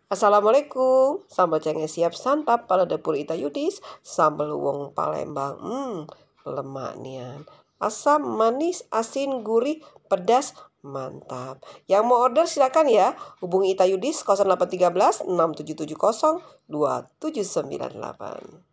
Assalamualaikum, sambal cengkeh siap santap pada dapur Ita Yudis. Sambal wong Palembang, lemak nian. Asam, manis, asin, gurih, pedas, mantap. Yang mau order silakan ya. Hubungi Ita Yudis 0813 6770 2798.